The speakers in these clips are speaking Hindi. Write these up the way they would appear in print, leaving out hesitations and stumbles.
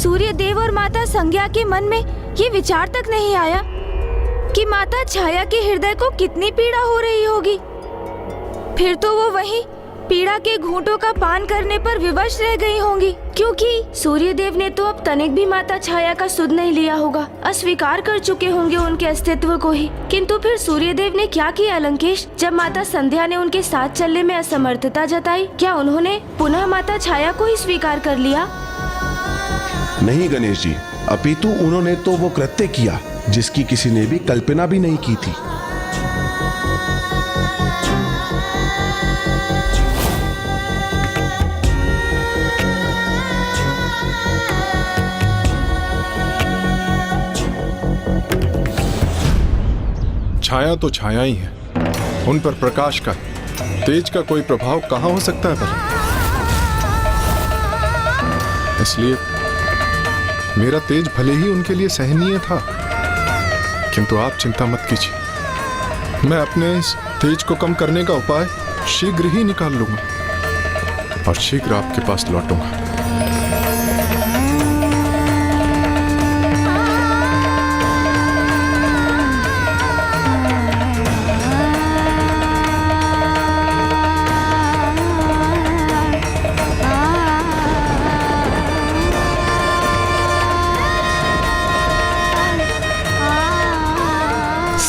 सूर्य देव और माता संज्ञा के मन में ये विचार तक नहीं आया कि माता छाया के हृदय को कितनी पीड़ा हो रही होगी। फिर तो वो वहीं पीड़ा के घूंटों का पान करने पर विवश रह गई होंगी, क्योंकि सूर्यदेव ने तो अब तनिक भी माता छाया का सुध नहीं लिया होगा, अस्वीकार कर चुके होंगे उनके अस्तित्व को ही। किंतु फिर सूर्यदेव ने क्या किया लंकेश? जब माता संध्या ने उनके साथ चलने में असमर्थता जताई, क्या उन्होंने पुनः माता छाया को ही स्वीकार कर लिया? नहीं गणेश जी, अपितु उन्होंने तो वो कृत्य किया जिसकी किसी ने भी कल्पना भी नहीं की थी। छाया तो छाया ही है, उन पर प्रकाश का, तेज का कोई प्रभाव कहां हो सकता है पर? इसलिए मेरा तेज भले ही उनके लिए सहनीय था, किंतु आप चिंता मत कीजिए, मैं अपने इस तेज को कम करने का उपाय शीघ्र ही निकाल लूंगा और शीघ्र आपके पास लौटूंगा।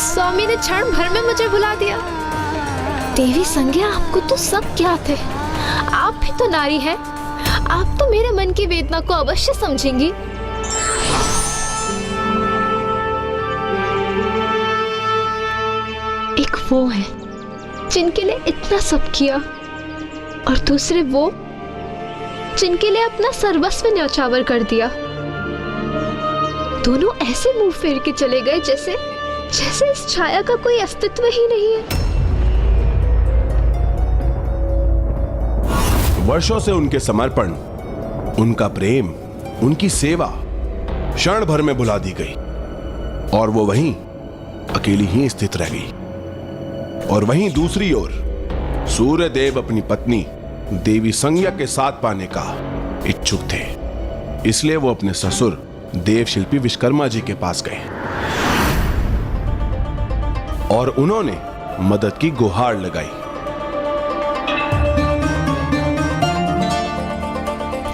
स्वामी ने क्षण भर में मुझे भुला दिया। देवी संज्ञा, आपको तो सब ज्ञात है, आप भी तो नारी हैं, आप तो मेरे मन की वेदना को अवश्य समझेंगी। एक वो है जिनके लिए इतना सब किया और दूसरे वो जिनके लिए अपना सर्वस्व न्यौछावर कर दिया। दोनों ऐसे मुंह फेर के चले गए जैसे इस छाया का कोई अस्तित्व ही नहीं है। वर्षों से उनके समर्पण, उनका प्रेम, उनकी सेवा क्षण भर में भुला दी गई और वो वहीं अकेली ही स्थित रह गई। और वहीं दूसरी ओर सूर्यदेव अपनी पत्नी देवी संज्ञा के साथ पाने का इच्छुक थे, इसलिए वो अपने ससुर देवशिल्पी विश्वकर्मा जी के पास गए और उन्होंने मदद की गुहार लगाई।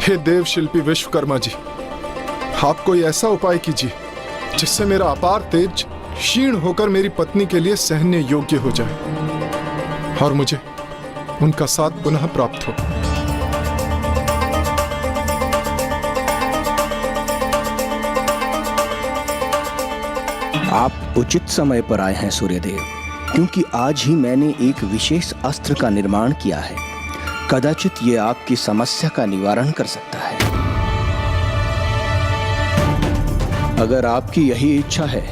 हे देवशिल्पी विश्वकर्मा जी, आप कोई ऐसा उपाय कीजिए जिससे मेरा अपार तेज क्षीण होकर मेरी पत्नी के लिए सहने योग्य हो जाए और मुझे उनका साथ पुनः प्राप्त हो। आप उचित समय पर आए हैं सूर्यदेव, क्योंकि आज ही मैंने एक विशेष अस्त्र का निर्माण किया है। कदाचित ये आपकी समस्या का निवारण कर सकता है। अगर आपकी यही इच्छा है,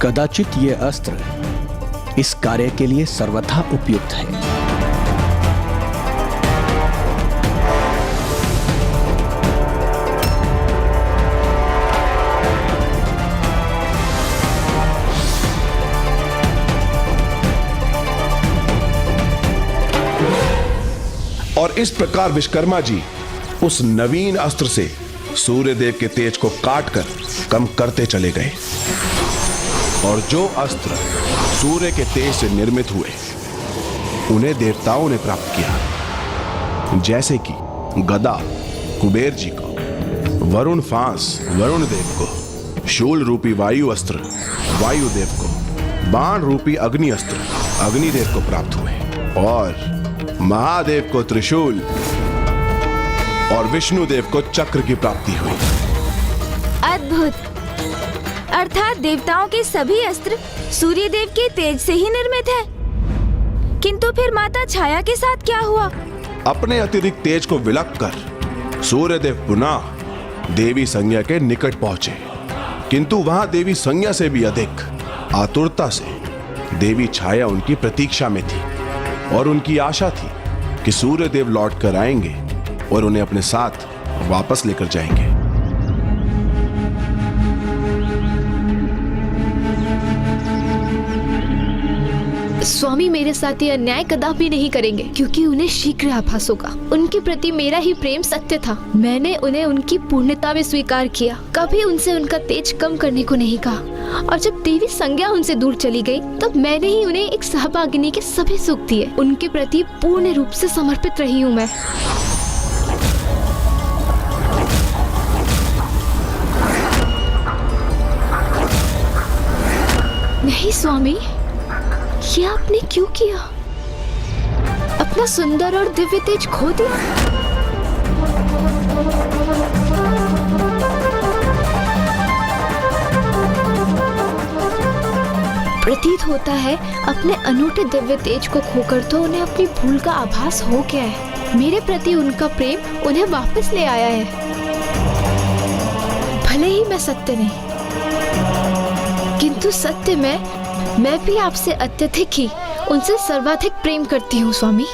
कदाचित ये अस्त्र इस कार्य के लिए सर्वथा उपयुक्त है। और इस प्रकार विश्वकर्मा जी उस नवीन अस्त्र से सूर्यदेव के तेज को काटकर कम करते चले गए और जो अस्त्र सूर्य के तेज से निर्मित हुए उन्हें देवताओं ने प्राप्त किया, जैसे कि गदा कुबेर जी को, वरुण फांस वरुण देव को, शूल रूपी वायु अस्त्र वायुदेव को, बाण रूपी अग्नि अस्त्र अग्निदेव को प्राप्त हुए और महादेव को त्रिशूल और विष्णुदेव को चक्र की प्राप्ति हुई। अद्भुत! अर्थात देवताओं के सभी अस्त्र सूर्यदेव के तेज से ही निर्मित है। किंतु फिर माता छाया के साथ क्या हुआ? अपने अतिरिक्त तेज को विलक कर सूर्यदेव पुनः देवी संज्ञा के निकट पहुंचे, किंतु वहां देवी संज्ञा से भी अधिक आतुरता से देवी छाया उनकी प्रतीक्षा में थी और उनकी आशा थी कि सूर्यदेव लौट कर आएंगे और उन्हें अपने साथ वापस लेकर जाएंगे। स्वामी मेरे साथ ये अन्याय कदापि नहीं करेंगे, क्योंकि उन्हें शीघ्र आभास होगा। उनके प्रति मेरा ही प्रेम सत्य था। मैंने उन्हें उनकी पूर्णता में स्वीकार किया, कभी उनसे उनका तेज कम करने को नहीं कहा। और जब देवी संज्ञा उनसे दूर चली गई, तब मैंने ही उन्हें एक सहभागिनी के सभी सुख दिए। उनके प्रति पूर्ण रूप से समर्पित रही हूँ मैं। नहीं स्वामी, ये आपने क्यों किया? अपना सुंदर और दिव्य तेज खो दिया। प्रतीत होता है अपने अनूठे दिव्य तेज को खोकर तो उन्हें अपनी भूल का आभास हो गया है। मेरे प्रति उनका प्रेम उन्हें वापस ले आया है। भले ही मैं सत्य नहीं, किंतु सत्य में मैं भी आपसे अत्यधिक ही, उनसे सर्वाधिक प्रेम करती हूँ स्वामी।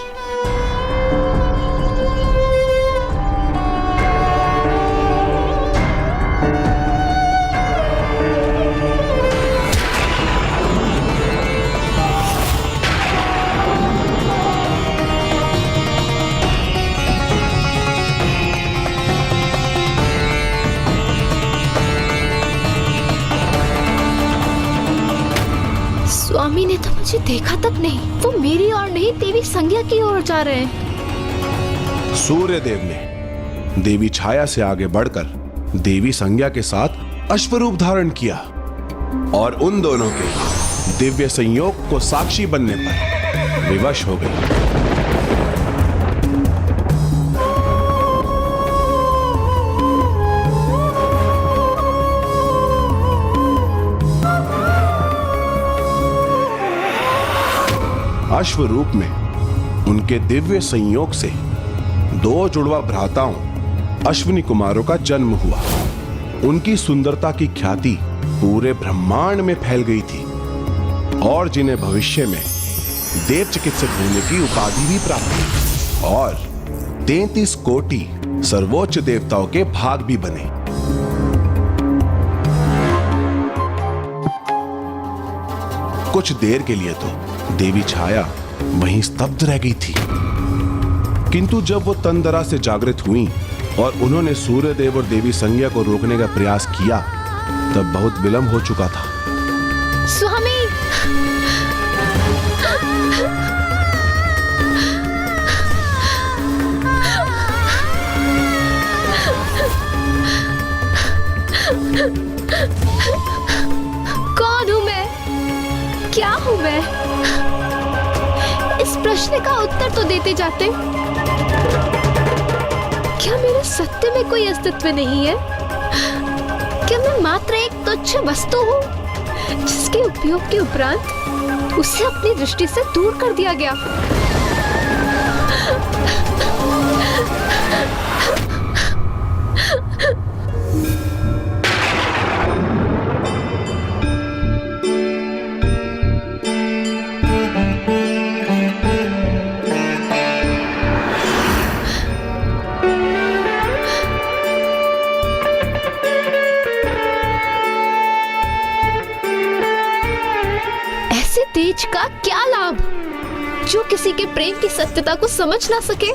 स्वामी ने तो मुझे देखा तक नहीं। वो मेरी ओर नहीं, देवी संज्ञा की ओर जा रहे हैं। सूर्यदेव ने देवी छाया से आगे बढ़कर देवी संज्ञा के साथ अश्वरूप धारण किया और उन दोनों के दिव्य संयोग को साक्षी बनने पर विवश हो गई। अश्वरूप में उनके दिव्य संयोग से दो जुड़वा भ्राताओं अश्विनी कुमारों का जन्म हुआ। उनकी सुंदरता की ख्याति पूरे ब्रह्मांड में फैल गई थी और जिन्हें भविष्य में देव चिकित्सक होने की उपाधि भी प्राप्त हुई और 33 कोटि सर्वोच्च देवताओं के भाग भी बने। कुछ देर के लिए तो देवी छाया वहीं स्तब्ध रह गई थी, किंतु जब वो तंदरा से जागृत हुई और उन्होंने सूर्यदेव और देवी संज्ञा को रोकने का प्रयास किया, तब बहुत विलंब हो चुका था। स्वामी, कौन हूं मैं? क्या हूं मैं? इस प्रश्न का उत्तर तो देते जाते। क्या मेरे सत्य में कोई अस्तित्व नहीं है? क्या मैं मात्र एक तुच्छ वस्तु हूं जिसके उपयोग के उपरांत उसे अपनी दृष्टि से दूर कर दिया गया? तेज का क्या लाभ जो किसी के प्रेम की सत्यता को समझ ना सके?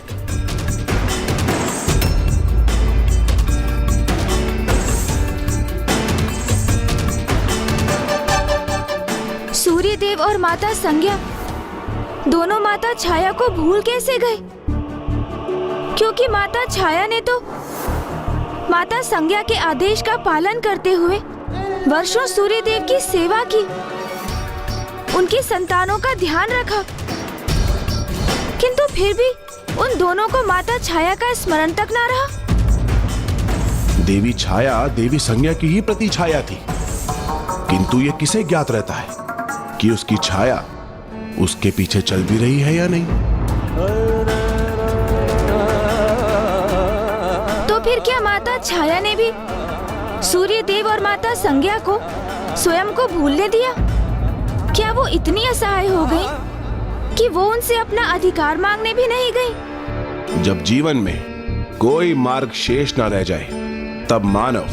सूर्यदेव और माता संज्ञा दोनों माता छाया को भूल कैसे गए? क्योंकि माता छाया ने तो माता संज्ञा के आदेश का पालन करते हुए वर्षों सूर्यदेव की सेवा की, उनकी संतानों का ध्यान रखा, किंतु फिर भी उन दोनों को माता छाया का स्मरण तक ना रहा। देवी छाया देवी संज्ञा की ही प्रतिछाया थी, किंतु यह किसे ज्ञात रहता है कि उसकी छाया उसके पीछे चल भी रही है या नहीं। तो फिर क्या माता छाया ने भी सूर्यदेव और माता संज्ञा को स्वयं को भूलने दिया? क्या वो इतनी असहाय हो गई कि वो उनसे अपना अधिकार मांगने भी नहीं गई? जब जीवन में कोई मार्ग शेष न रह जाए, तब मानव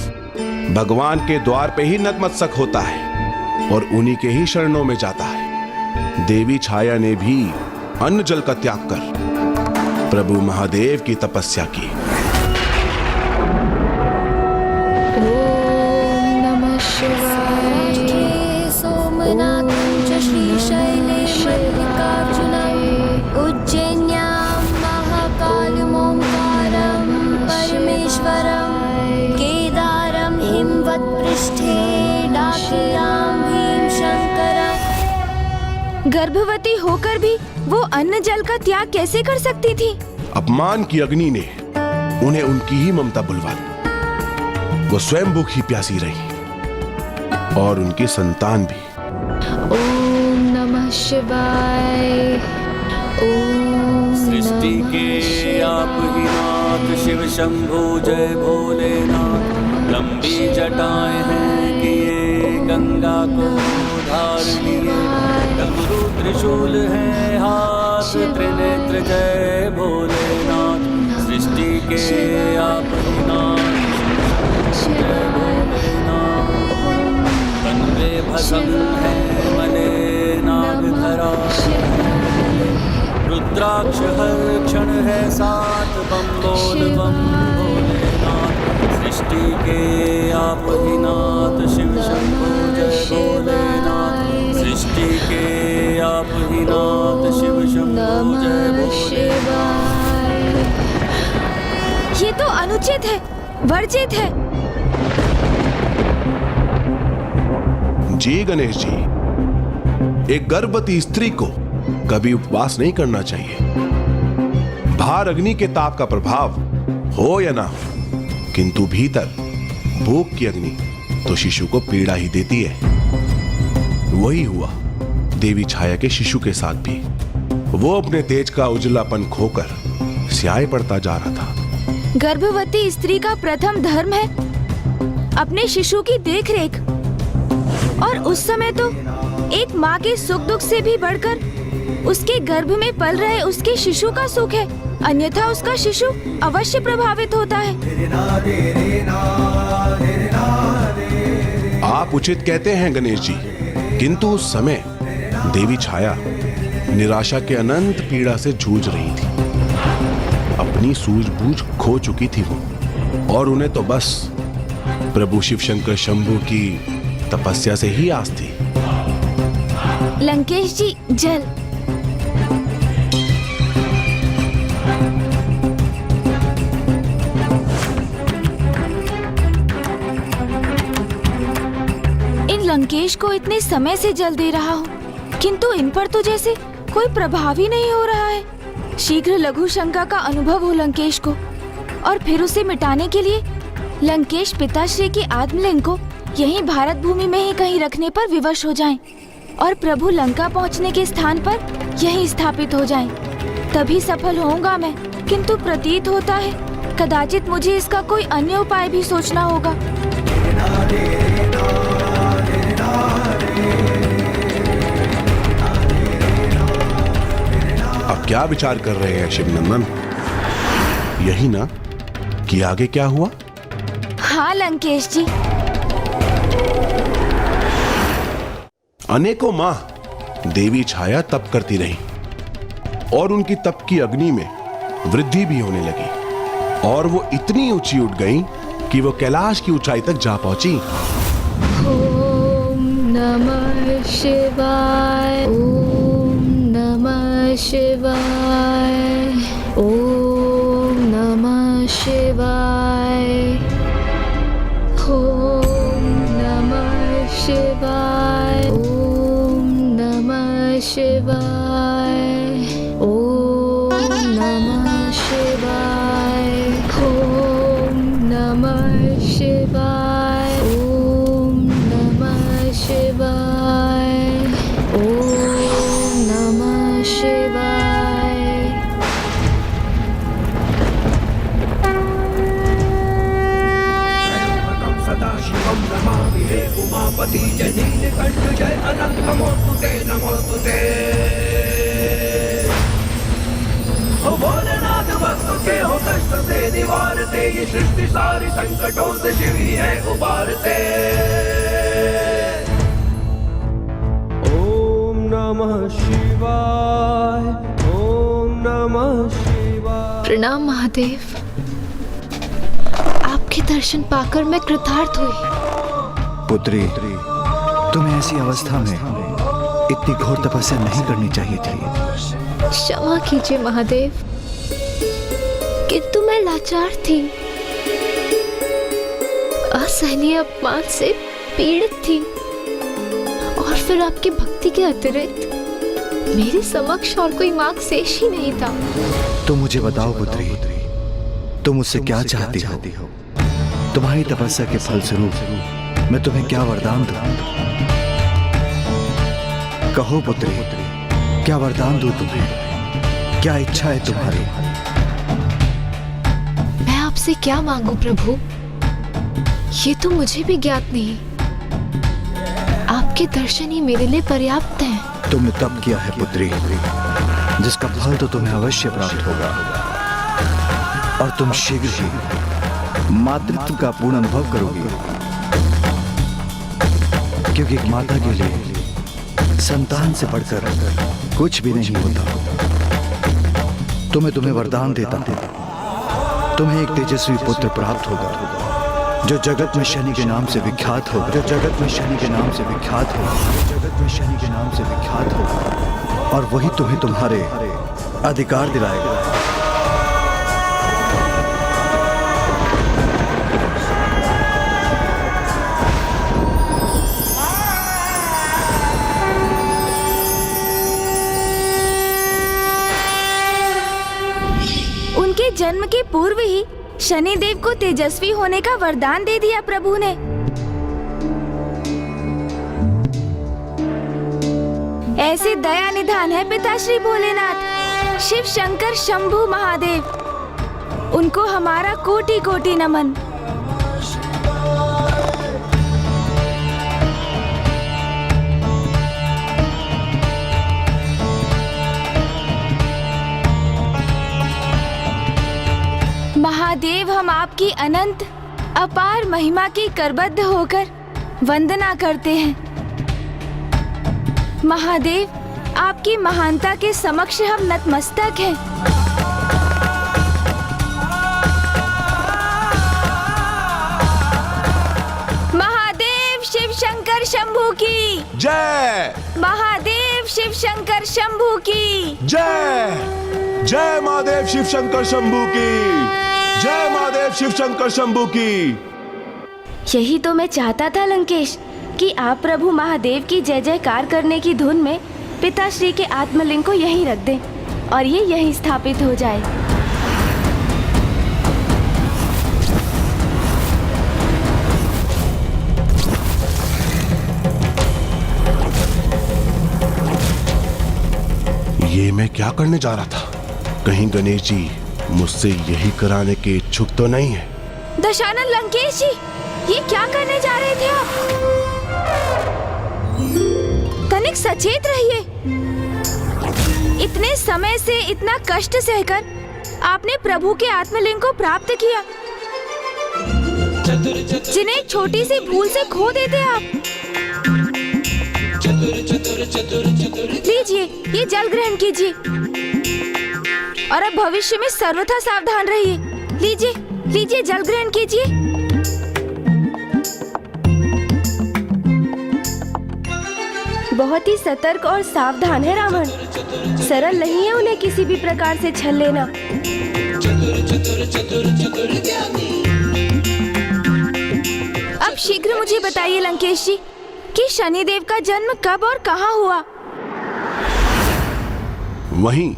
भगवान के द्वार पे ही नतमस्तक होता है और उन्हीं के ही शरणों में जाता है। देवी छाया ने भी अन्न जल का त्याग कर प्रभु महादेव की तपस्या की। ओम नमः शिवाय। सोमनाथ च श्रीशैले मल्लिकार्जुनं उज्जैन्यां महाकालमोङ्कारं परमेश्वरं केदारं हिमवत्पृष्ठे डाकियां भीमशङ्करम्। गर्भवती होकर भी वो अन्न जल का त्याग कैसे कर सकती थी? अपमान की अग्नि ने उन्हें उनकी ही ममता बुलवा दी। वो स्वयं भूखी प्यासी रही और उनकी संतान भी। ओम नमः शिवाय। ओम सृष्टि के आप ही नाथ शिव शंभु जय भोलेनाथ। लंबी जटाएं हैं किए गंगा को धार लिए। डमरू त्रिशूल है हाथ त्रिनेत्र जय भोलेनाथ। सृष्टि के आप ही नाथ जय भोलेनाथ। कन्वे भस्म है मने नागधरा। रुद्राक्ष हर क्षण है साथ बम बोल बम भोलेनाथ। सृष्टि के आप ही नाथ शिव शंभु जय भोलेनाथ। सृष्टि के आप ही नाथ शिव शंभु जय भोलेनाथ। ये तो अनुचित है, वर्जित है। जी गणेश जी, एक गर्भवती स्त्री को कभी उपवास नहीं करना चाहिए। बाहर अग्नि के ताप का प्रभाव हो या ना हो, किंतु भीतर भूख की अग्नि तो शिशु को पीड़ा ही देती है। वही हुआ देवी छाया के शिशु के साथ भी। वो अपने तेज का उजलापन खोकर स्याह पड़ता जा रहा था। गर्भवती स्त्री का प्रथम धर्म है अपने शिशु की देखरेख, और उस समय तो एक माँ के सुख दुख से भी बढ़कर उसके गर्भ में पल रहे उसके शिशु का सुख है, अन्यथा उसका शिशु अवश्य प्रभावित होता है। आप उचित कहते हैं गणेश जी, किंतु उस समय देवी छाया निराशा के अनंत पीड़ा से जूझ रही थी। अपनी सूझबूझ खो चुकी थी वो, और उन्हें तो बस प्रभु शिव शंकर शंभु की तपस्या से ही आस थी। लंकेश जी, जल। इन लंकेश को इतने समय से जल दे रहा हूँ, किंतु इन पर तो जैसे कोई प्रभाव ही नहीं हो रहा है। शीघ्र लघु शंका का अनुभव हो लंकेश को, और फिर उसे मिटाने के लिए लंकेश पिताश्री की आत्मलिंग को यहीं भारत भूमि में ही कहीं रखने पर विवश हो जाएं, और प्रभु लंका पहुंचने के स्थान पर यहीं स्थापित हो जाएं। तभी सफल होऊंगा मैं, किंतु प्रतीत होता है कदाचित मुझे इसका कोई अन्य उपाय भी सोचना होगा। अब क्या विचार कर रहे हैं शिवनंदन? यही ना कि आगे क्या हुआ? हाँ लंकेश जी। अनेकों माह देवी छाया तप करती रही, और उनकी तप की अग्नि में वृद्धि भी होने लगी, और वो इतनी ऊंची उठ गई कि वो कैलाश की ऊंचाई तक जा पहुंची। ओम नमः शिवाय। ओम नमः शिवाय। ओम नमः शिवाय। ओम नमः शिवाय। ओम नमः शिवाय। ओम नमः शिवाय। ओम नमः शिवाय। ओम नमः शिवाय। ओम नमः शिवाय। सदाशिवं नमामि हे उमापति जय नीलकंठ जय अनंत नमोस्तुते नमोस्तुते। ओ भोलेनाथ भक्तों के हो कष्ट से निवारते, ये सृष्टि सारी संकटों से शिव ही है उबारते। ओम नमः शिवाय। प्रणाम महादेव। आपके दर्शन पाकर मैं कृतार्थ हुई। पुत्री, तुम्हें ऐसी अवस्था में इतनी घोर तपस्या नहीं करनी चाहिए थी। क्षमा कीजिए महादेव, किंतु मैं लाचार थी, असहनीय अपमान से पीड़ित थी, और फिर आपकी भक्ति के अतिरिक्त मेरे समक्ष और कोई मार्ग शेष ही नहीं था। तो मुझे बताओ पुत्री, तुम मुझसे क्या चाहती हो? तुम्हारी तपस्या के फलस्वरूप मैं तुम्हें क्या वरदान दूं? कहो पुत्री, क्या वरदान दूं तुम्हें? क्या इच्छा है तुम्हारी? मैं आपसे क्या मांगू प्रभु, ये तो मुझे भी ज्ञात नहीं। आपके दर्शन ही मेरे लिए पर्याप्त हैं। तुमने तप किया है पुत्री, जिसका फल तो तुम्हें अवश्य प्राप्त होगा, और तुम शीघ्र ही मातृत्व का पूर्ण अनुभव करोगी। क्योंकि एक माता के लिए संतान से बढ़कर कुछ भी नहीं होता। तुम्हें वरदान देता हूं, तुम्हें एक तेजस्वी पुत्र प्राप्त होगा, जो जगत में शनि के नाम से विख्यात होगा, जो जगत में शनि के नाम से विख्यात होगा, जो जगत में शनि के नाम से विख्यात होगा, और वही तुम्हें तुम्हारे अधिकार दिलाएगा। उनके जन्म के पूर्व ही शनिदेव को तेजस्वी होने का वरदान दे दिया प्रभु ने। ऐसे दया निधान है पिताश्री भोलेनाथ, शिव शंकर शंभु महादेव। उनको हमारा कोटि कोटि नमन। महादेव, हम आपकी अनंत अपार महिमा की करबद्ध होकर वंदना करते हैं। महादेव, आपकी महानता के समक्ष हम नतमस्तक हैं। महादेव शिव शंकर शंभू की जय। महादेव शिव शंकर शंभू की जय। जय महादेव शिव शंकर शंभू की जय। महादेव शिव शंकर शंभू की। यही तो मैं चाहता था लंकेश, कि आप प्रभु महादेव की जय जयकार करने की धुन में पिताश्री के आत्मलिंग को यहीं रख दें और ये यहीं स्थापित हो जाए। ये मैं क्या करने जा रहा था? कहीं गणेश जी मुझसे यही कराने के इच्छुक तो नहीं है? दशानन लंकेश जी, ये क्या करने जा रहे थे आप? तनिक सचेत रहिए। इतने समय से इतना कष्ट सहकर आपने प्रभु के आत्मलिंग को प्राप्त किया, जिन्हें एक छोटी सी भूल से खो देते आप। लीजिए, ये जल ग्रहण कीजिए और अब भविष्य में सर्वथा सावधान रहिए। लीजिए, लीजिए, जल ग्रहण कीजिए। बहुत ही सतर्क और सावधान है रावण। सरल नहीं है उन्हें किसी भी प्रकार से छल लेना। अब शीघ्र मुझे बताइए लंकेश जी, कि शनिदेव का जन्म कब और कहाँ हुआ? वहीं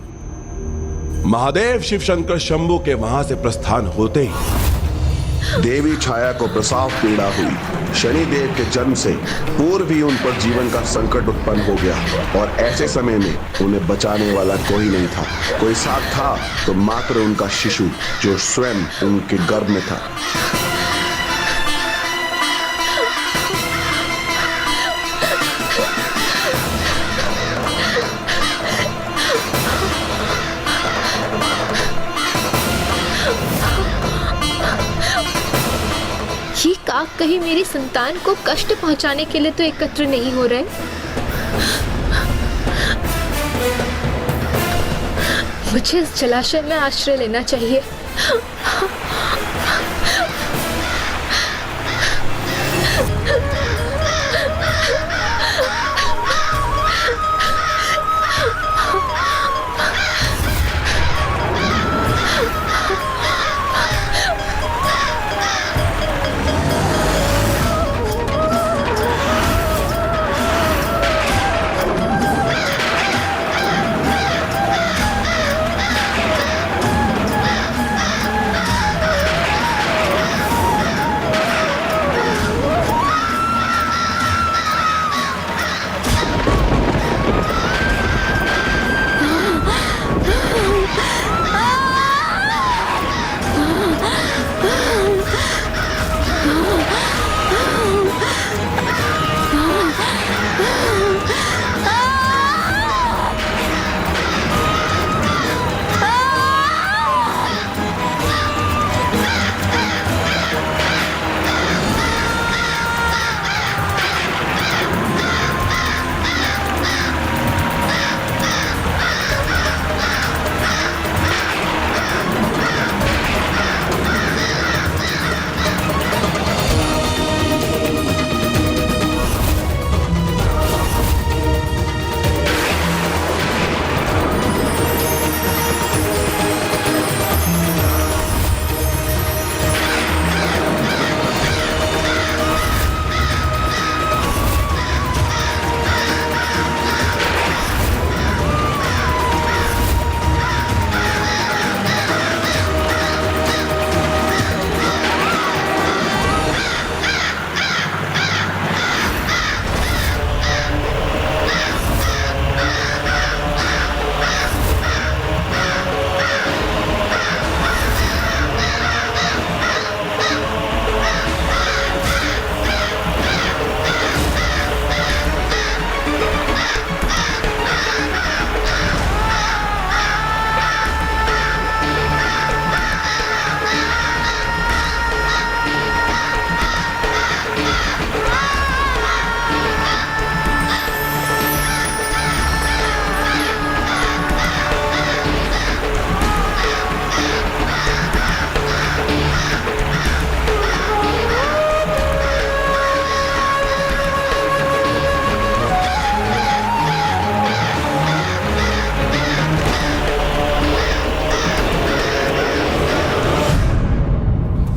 महादेव शिव शंकर शंभू के वहां से प्रस्थान होते ही देवी छाया को प्रसव पीड़ा हुई। शनिदेव के जन्म से पूर्व ही उन पर जीवन का संकट उत्पन्न हो गया और ऐसे समय में उन्हें बचाने वाला कोई नहीं था। कोई साथ था तो मात्र उनका शिशु, जो स्वयं उनके गर्भ में था। काक कहीं मेरी संतान को कष्ट पहुंचाने के लिए तो एकत्र नहीं हो रहे। मुझे इस जलाशय में आश्रय लेना चाहिए।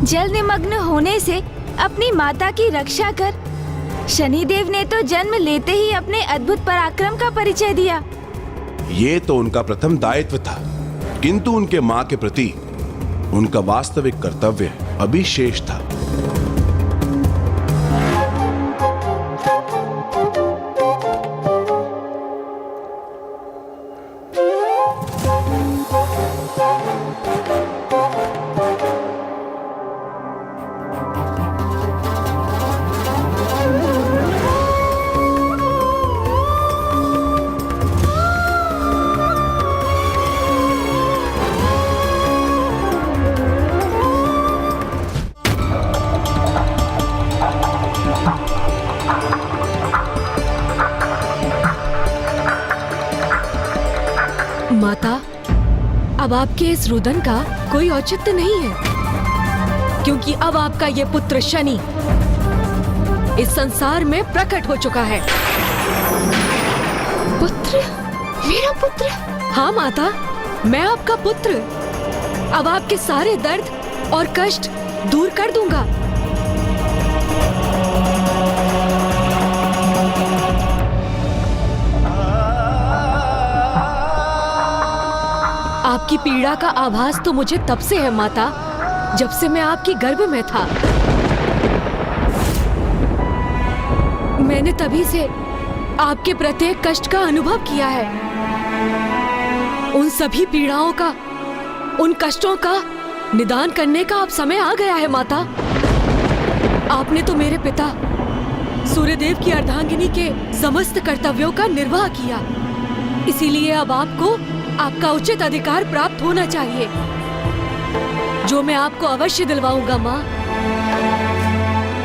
जल निमग्न होने से अपनी माता की रक्षा कर शनिदेव ने तो जन्म लेते ही अपने अद्भुत पराक्रम का परिचय दिया। ये तो उनका प्रथम दायित्व था, किंतु उनके मां के प्रति उनका वास्तविक कर्तव्य अभी शेष था। माता, अब आपके इस रुदन का कोई औचित्य नहीं है, क्योंकि अब आपका ये पुत्र शनि इस संसार में प्रकट हो चुका है। पुत्र? मेरा पुत्र? हाँ माता, मैं आपका पुत्र। अब आपके सारे दर्द और कष्ट दूर कर दूंगा। आपकी पीड़ा का आभास तो मुझे तब से है माता, जब से मैं आपकी गर्भ में था। मैंने तभी से आपके प्रत्येक कष्ट का अनुभव किया है। उन सभी पीड़ाओं का, उन कष्टों का निदान करने का अब समय आ गया है माता। आपने तो मेरे पिता सूर्यदेव की अर्धांगिनी के समस्त कर्तव्यों का निर्वाह किया, इसीलिए अब आपको आपका उचित अधिकार प्राप्त होना चाहिए, जो मैं आपको अवश्य दिलवाऊंगा माँ।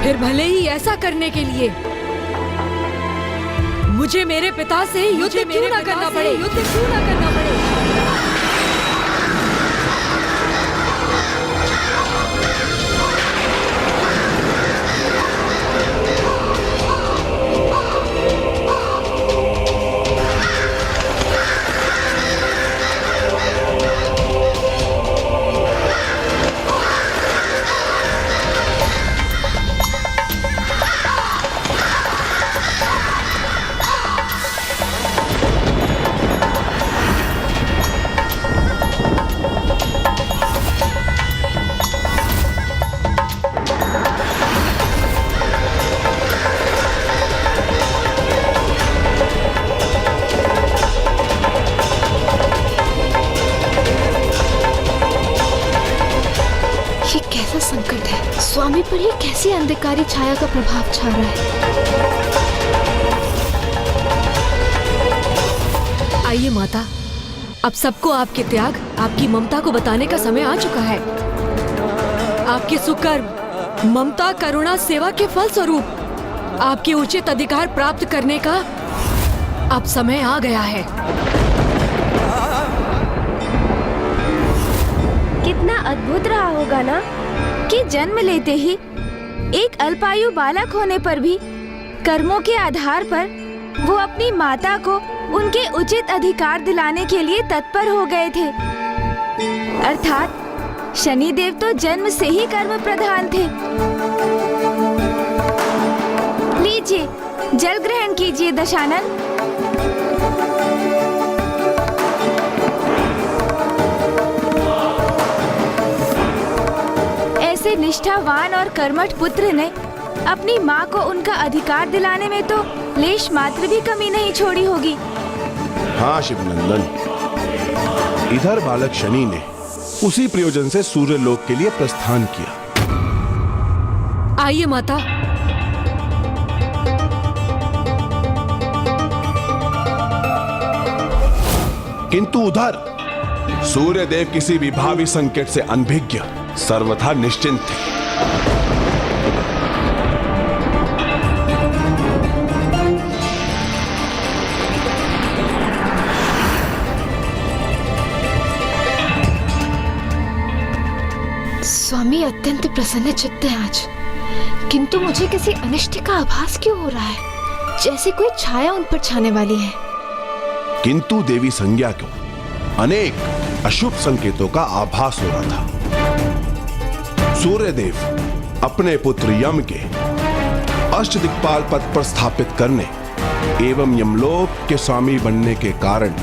फिर भले ही ऐसा करने के लिए मुझे मेरे पिता से युद्ध क्यों ना करना पड़े। अंधकारी छाया का प्रभाव छा रहा है। आइए माता, अब सबको आपके त्याग, आपकी ममता को बताने का समय आ चुका है। आपके सुकर्म, ममता, करुणा, सेवा के फल स्वरूप आपके उचित अधिकार प्राप्त करने का अब समय आ गया है। कितना अद्भुत रहा होगा ना कि जन्म लेते ही एक अल्पायु बालक होने पर भी कर्मों के आधार पर वो अपनी माता को उनके उचित अधिकार दिलाने के लिए तत्पर हो गए थे। अर्थात शनिदेव तो जन्म से ही कर्म प्रधान थे। लीजिए, जल ग्रहण कीजिए दशानन। ऐसे निष्ठावान और कर्मठ पुत्र ने अपनी माँ को उनका अधिकार दिलाने में तो लेश मात्र भी कमी नहीं छोड़ी होगी। हाँ शिवनंदन, इधर बालक शनि ने उसी प्रयोजन से सूर्य लोक के लिए प्रस्थान किया। आइए माता। किंतु उधर सूर्य देव किसी भी भावी संकट से अनभिज्ञ, सर्वथा निश्चिंत थे। स्वामी अत्यंत प्रसन्न चित्त हैं आज, किंतु मुझे किसी अनिष्ट का आभास क्यों हो रहा है, जैसे कोई छाया उन पर छाने वाली है। किंतु देवी संज्ञा को अनेक अशुभ संकेतों का आभास हो रहा था। सूर्यदेव अपने पुत्र यम के अष्टदिक्पाल पद पर स्थापित करने एवं यमलोक के स्वामी बनने के कारण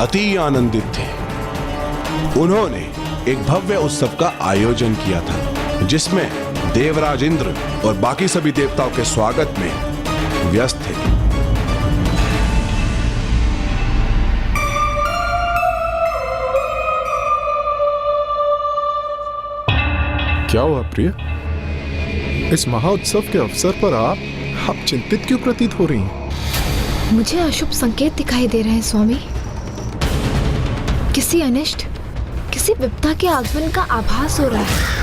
अति आनंदित थे। उन्होंने एक भव्य उत्सव का आयोजन किया था, जिसमें देवराज इंद्र और बाकी सभी देवताओं के स्वागत में व्यस्त थे। क्या हुआ प्रिय? इस महाउत्सव के अवसर पर आप चिंतित क्यों प्रतीत हो रही हैं? मुझे अशुभ संकेत दिखाई दे रहे हैं स्वामी। किसी अनिष्ट, किसी विपदा के आगमन का आभास हो रहा है।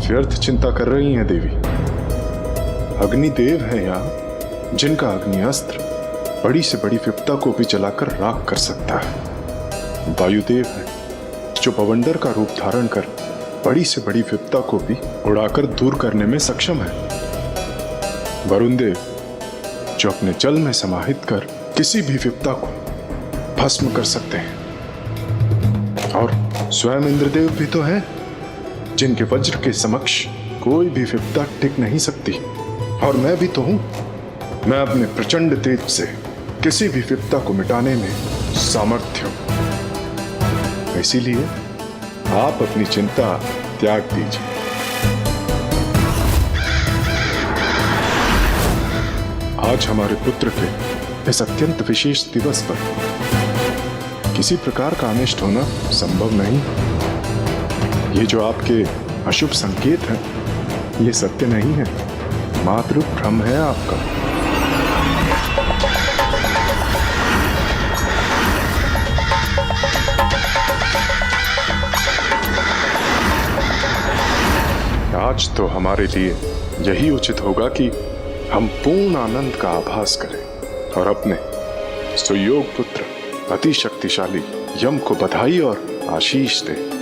व्यर्थ चिंता कर रही हैं देवी। अग्निदेव है यहाँ, जिनका अग्नि अस्त्र बड़ी से बड़ी विपदा को भी जलाकर राख कर सकता है। वायुदेव है, जो बवंडर का रूप धारण कर बड़ी से बड़ी विपदा को भी उड़ाकर दूर करने में सक्षम है। वरुण देव, जो अपने जल में समाहित कर किसी भी विपदा को भस्म कर सकते हैं। और स्वयं इंद्रदेव भी तो है, जिनके वज्र के समक्ष कोई भी विपदा टिक नहीं सकती। और मैं भी तो हूं, मैं अपने प्रचंड तेज से किसी भी विपदा को मिटाने में सामर्थ्य हूं। इसीलिए आप अपनी चिंता त्याग दीजिए। आज हमारे पुत्र के इस अत्यंत विशेष दिवस पर किसी प्रकार का अनिष्ट होना संभव नहीं। ये जो आपके अशुभ संकेत हैं, ये सत्य नहीं है, मात्र भ्रम है आपका। आज तो हमारे लिए यही उचित होगा कि हम पूर्ण आनंद का आभास करें और अपने सुयोग पुत्र अति शक्तिशाली यम को बधाई और आशीष दें।